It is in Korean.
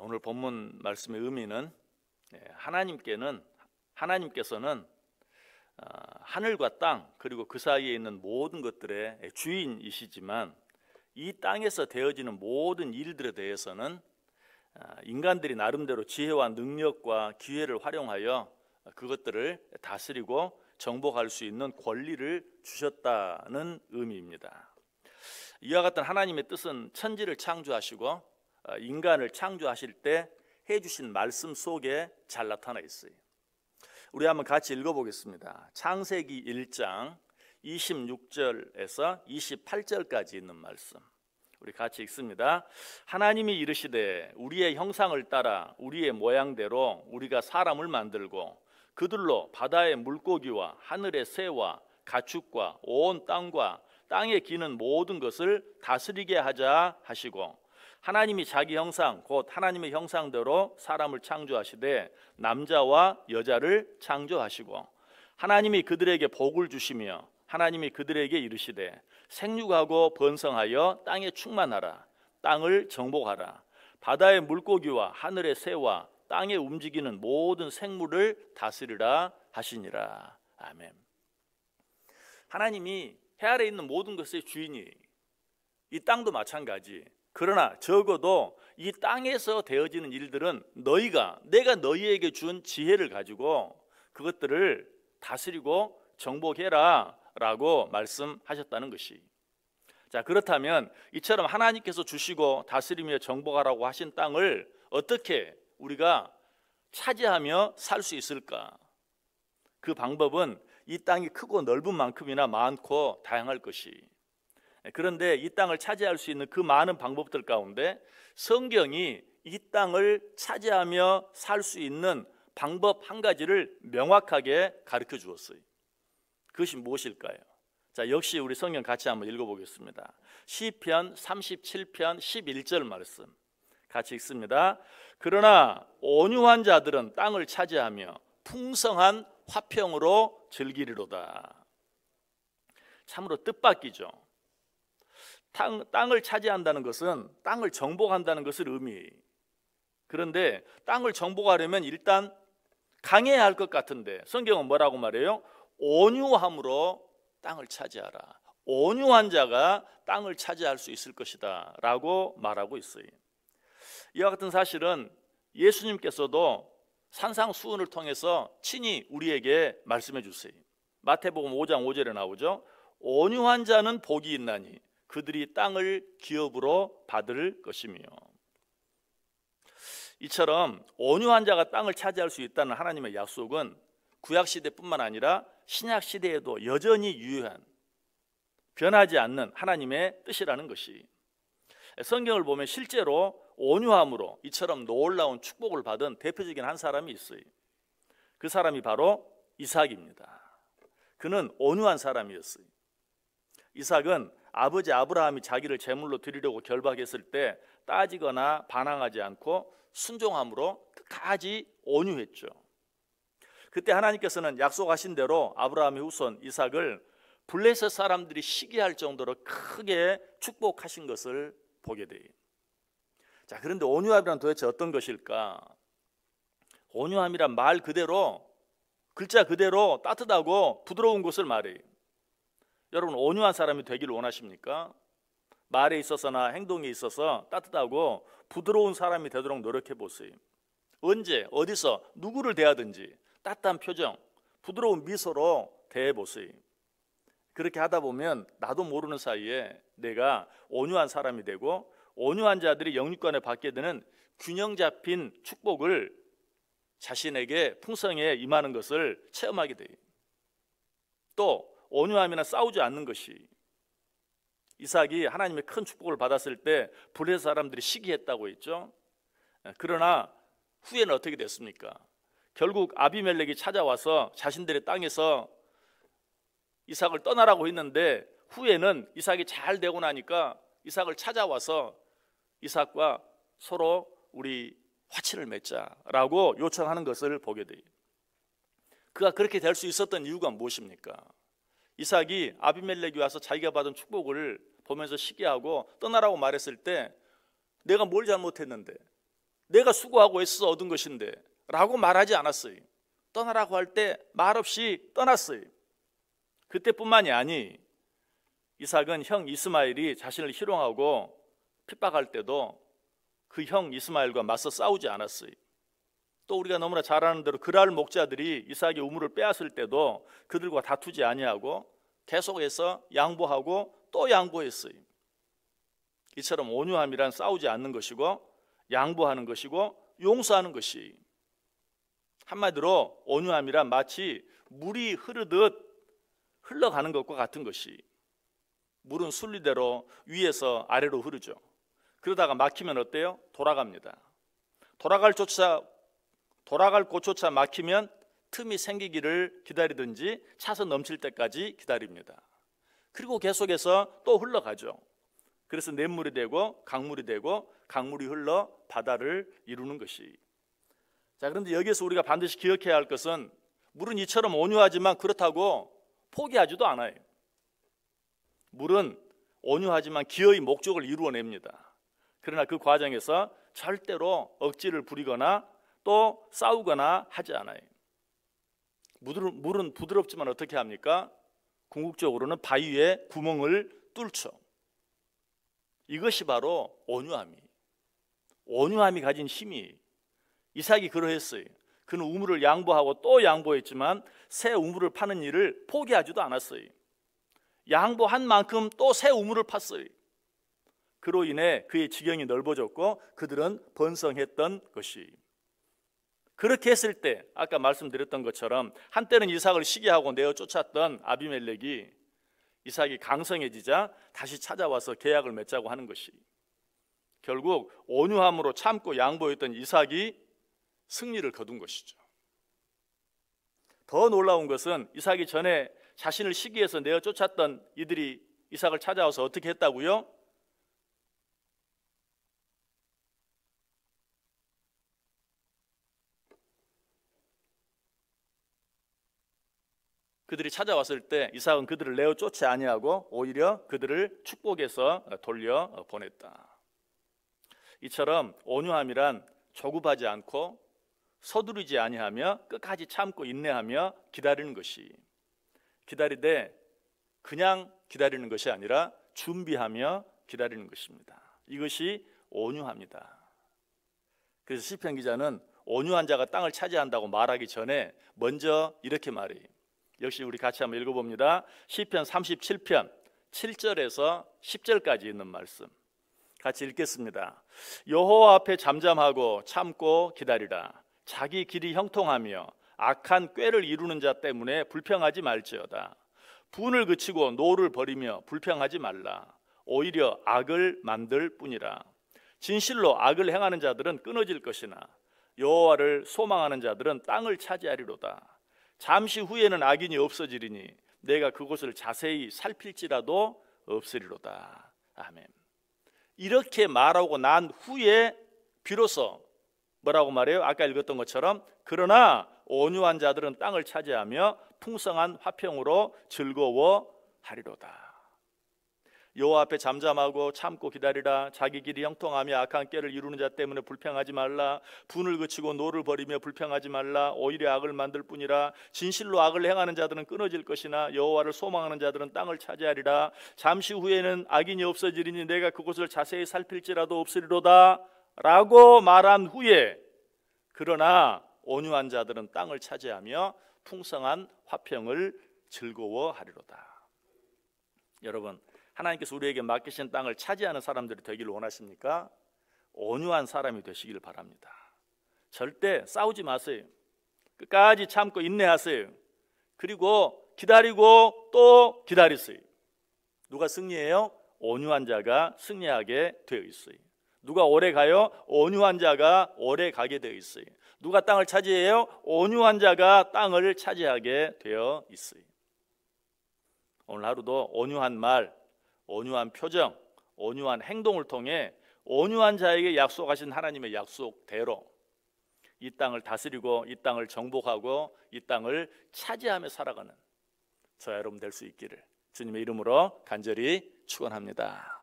오늘 본문 말씀의 의미는 하나님께서는 하늘과 땅 그리고 그 사이에 있는 모든 것들의 주인이시지만 이 땅에서 되어지는 모든 일들에 대해서는 인간들이 나름대로 지혜와 능력과 기회를 활용하여 그것들을 다스리고 정복할 수 있는 권리를 주셨다는 의미입니다. 이와 같은 하나님의 뜻은 천지를 창조하시고 인간을 창조하실 때 해주신 말씀 속에 잘 나타나 있어요. 우리 한번 같이 읽어보겠습니다. 창세기 1장 26절에서 28절까지 있는 말씀 우리 같이 읽습니다. 하나님이 이르시되 우리의 형상을 따라 우리의 모양대로 우리가 사람을 만들고 그들로 바다의 물고기와 하늘의 새와 가축과 온 땅과 땅에 기는 모든 것을 다스리게 하자 하시고 하나님이 자기 형상 곧 하나님의 형상대로 사람을 창조하시되 남자와 여자를 창조하시고 하나님이 그들에게 복을 주시며 하나님이 그들에게 이르시되 생육하고 번성하여 땅에 충만하라 땅을 정복하라 바다의 물고기와 하늘의 새와 땅에 움직이는 모든 생물을 다스리라 하시니라. 아멘. 하나님이 해 아래에 있는 모든 것의 주인이 이 땅도 마찬가지. 그러나 적어도 이 땅에서 되어지는 일들은 내가 너희에게 준 지혜를 가지고 그것들을 다스리고 정복해라 라고 말씀하셨다는 것이. 자, 그렇다면 이처럼 하나님께서 주시고 다스리며 정복하라고 하신 땅을 어떻게 우리가 차지하며 살 수 있을까? 그 방법은 이 땅이 크고 넓은 만큼이나 많고 다양할 것이. 그런데 이 땅을 차지할 수 있는 그 많은 방법들 가운데 성경이 이 땅을 차지하며 살 수 있는 방법 한 가지를 명확하게 가르쳐 주었어요. 그것이 무엇일까요? 자, 역시 우리 성경 같이 한번 읽어보겠습니다. 시편 37편 11절 말씀 같이 읽습니다. 그러나 온유한 자들은 땅을 차지하며 풍성한 화평으로 즐기리로다. 참으로 뜻밖이죠. 땅을 차지한다는 것은 땅을 정복한다는 것을 의미해요. 그런데 땅을 정복하려면 일단 강해야 할 것 같은데 성경은 뭐라고 말해요? 온유함으로 땅을 차지하라. 온유한 자가 땅을 차지할 수 있을 것이다 라고 말하고 있어요. 이와 같은 사실은 예수님께서도 산상수훈을 통해서 친히 우리에게 말씀해 주세요. 마태복음 5장 5절에 나오죠. 온유한 자는 복이 있나니 그들이 땅을 기업으로 받을 것이며. 이처럼 온유한 자가 땅을 차지할 수 있다는 하나님의 약속은 구약시대뿐만 아니라 신약시대에도 여전히 유효한 변하지 않는 하나님의 뜻이라는 것이. 성경을 보면 실제로 온유함으로 이처럼 놀라운 축복을 받은 대표적인 한 사람이 있어요. 그 사람이 바로 이삭입니다. 그는 온유한 사람이었어요. 이삭은 아버지 아브라함이 자기를 제물로 드리려고 결박했을 때 따지거나 반항하지 않고 순종함으로 끝까지 온유했죠. 그때 하나님께서는 약속하신 대로 아브라함의 후손 이삭을 블레셋 사람들이 시기할 정도로 크게 축복하신 것을 보게 돼요. 자, 그런데 온유함이란 도대체 어떤 것일까? 온유함이란 말 그대로 글자 그대로 따뜻하고 부드러운 것을 말해요. 여러분 온유한 사람이 되기를 원하십니까? 말에 있어서나 행동에 있어서 따뜻하고 부드러운 사람이 되도록 노력해 보세요. 언제 어디서 누구를 대하든지 따뜻한 표정, 부드러운 미소로 대해 보세요. 그렇게 하다 보면 나도 모르는 사이에 내가 온유한 사람이 되고 온유한 자들이 영육간에 받게 되는 균형 잡힌 축복을 자신에게 풍성에 임하는 것을 체험하게 돼요. 또 온유함이나 싸우지 않는 것이. 이삭이 하나님의 큰 축복을 받았을 때 블레셋 사람들이 시기했다고 했죠. 그러나 후에는 어떻게 됐습니까? 결국 아비멜렉이 찾아와서 자신들의 땅에서 이삭을 떠나라고 했는데 후에는 이삭이 잘 되고 나니까 이삭을 찾아와서 이삭과 서로 우리 화친을 맺자라고 요청하는 것을 보게 돼요. 그가 그렇게 될 수 있었던 이유가 무엇입니까? 이삭이 아비멜렉이 와서 자기가 받은 축복을 보면서 시기하고 떠나라고 말했을 때 내가 뭘 잘못했는데, 내가 수고하고 애써 얻은 것인데 라고 말하지 않았어요. 떠나라고 할 때 말없이 떠났어요. 그때뿐만이 아니 이삭은 형 이스마엘이 자신을 희롱하고 핍박할 때도 그 형 이스마엘과 맞서 싸우지 않았어요. 또 우리가 너무나 잘 아는 대로 그랄 목자들이 이삭의 우물을 빼앗을 때도 그들과 다투지 아니하고 계속해서 양보하고 또 양보했어요. 이처럼 온유함이란 싸우지 않는 것이고 양보하는 것이고 용서하는 것이, 한마디로 온유함이란 마치 물이 흐르듯 흘러가는 것과 같은 것이, 물은 순리대로 위에서 아래로 흐르죠. 그러다가 막히면 어때요? 돌아갑니다. 돌아갈 곳조차 막히면 틈이 생기기를 기다리든지 차서 넘칠 때까지 기다립니다. 그리고 계속해서 또 흘러가죠. 그래서 냇물이 되고 강물이 되고 강물이 흘러 바다를 이루는 것이. 자, 그런데 여기에서 우리가 반드시 기억해야 할 것은 물은 이처럼 온유하지만 그렇다고 포기하지도 않아요. 물은 온유하지만 기어이 목적을 이루어냅니다. 그러나 그 과정에서 절대로 억지를 부리거나 또 싸우거나 하지 않아요. 물은 부드럽지만 어떻게 합니까? 궁극적으로는 바위에 구멍을 뚫죠. 이것이 바로 온유함이 가진 힘이. 이삭이 그러했어요. 그는 우물을 양보하고 또 양보했지만 새 우물을 파는 일을 포기하지도 않았어요. 양보한 만큼 또 새 우물을 팠어요. 그로 인해 그의 지경이 넓어졌고 그들은 번성했던 것이. 그렇게 했을 때 아까 말씀드렸던 것처럼 한때는 이삭을 시기하고 내어 쫓았던 아비멜렉이 이삭이 강성해지자 다시 찾아와서 계약을 맺자고 하는 것이, 결국 온유함으로 참고 양보했던 이삭이 승리를 거둔 것이죠. 더 놀라운 것은 이삭이 전에 자신을 시기해서 내어 쫓았던 이들이 이삭을 찾아와서 어떻게 했다고요? 그들이 찾아왔을 때 이삭은 그들을 내어 쫓지 아니하고 오히려 그들을 축복해서 돌려 보냈다. 이처럼 온유함이란 조급하지 않고 서두르지 아니하며 끝까지 참고 인내하며 기다리는 것이, 기다리되 그냥 기다리는 것이 아니라 준비하며 기다리는 것입니다. 이것이 온유합니다. 그래서 시편 기자는 온유한 자가 땅을 차지한다고 말하기 전에 먼저 이렇게 말해요. 역시 우리 같이 한번 읽어봅니다. 시편 37편 7절에서 10절까지 있는 말씀 같이 읽겠습니다. 여호와 앞에 잠잠하고 참고 기다리라. 자기 길이 형통하며 악한 꾀를 이루는 자 때문에 불평하지 말지어다. 분을 그치고 노를 버리며 불평하지 말라. 오히려 악을 만들 뿐이라. 진실로 악을 행하는 자들은 끊어질 것이나 여호와를 소망하는 자들은 땅을 차지하리로다. 잠시 후에는 악인이 없어지리니 내가 그곳을 자세히 살필지라도 없으리로다. 아멘. 이렇게 말하고 난 후에 비로소 뭐라고 말해요? 아까 읽었던 것처럼 그러나 온유한 자들은 땅을 차지하며 풍성한 화평으로 즐거워하리로다. 여호와 앞에 잠잠하고 참고 기다리라. 자기 길이 형통하며 악한 꾀를 이루는 자 때문에 불평하지 말라. 분을 그치고 노를 버리며 불평하지 말라. 오히려 악을 만들 뿐이라. 진실로 악을 행하는 자들은 끊어질 것이나 여호와를 소망하는 자들은 땅을 차지하리라. 잠시 후에는 악인이 없어지리니 내가 그곳을 자세히 살필지라도 없으리로다 라고 말한 후에 그러나 온유한 자들은 땅을 차지하며 풍성한 화평을 즐거워하리로다. 여러분, 하나님께서 우리에게 맡기신 땅을 차지하는 사람들이 되기를 원하십니까? 온유한 사람이 되시길 바랍니다. 절대 싸우지 마세요. 끝까지 참고 인내하세요. 그리고 기다리고 또 기다리세요. 누가 승리해요? 온유한 자가 승리하게 되어 있어요. 누가 오래 가요? 온유한 자가 오래 가게 되어 있어요. 누가 땅을 차지해요? 온유한 자가 땅을 차지하게 되어 있어요. 오늘 하루도 온유한 말, 온유한 표정, 온유한 행동을 통해 온유한 자에게 약속하신 하나님의 약속대로 이 땅을 다스리고 이 땅을 정복하고 이 땅을 차지하며 살아가는 저와 여러분 될 수 있기를 주님의 이름으로 간절히 축원합니다.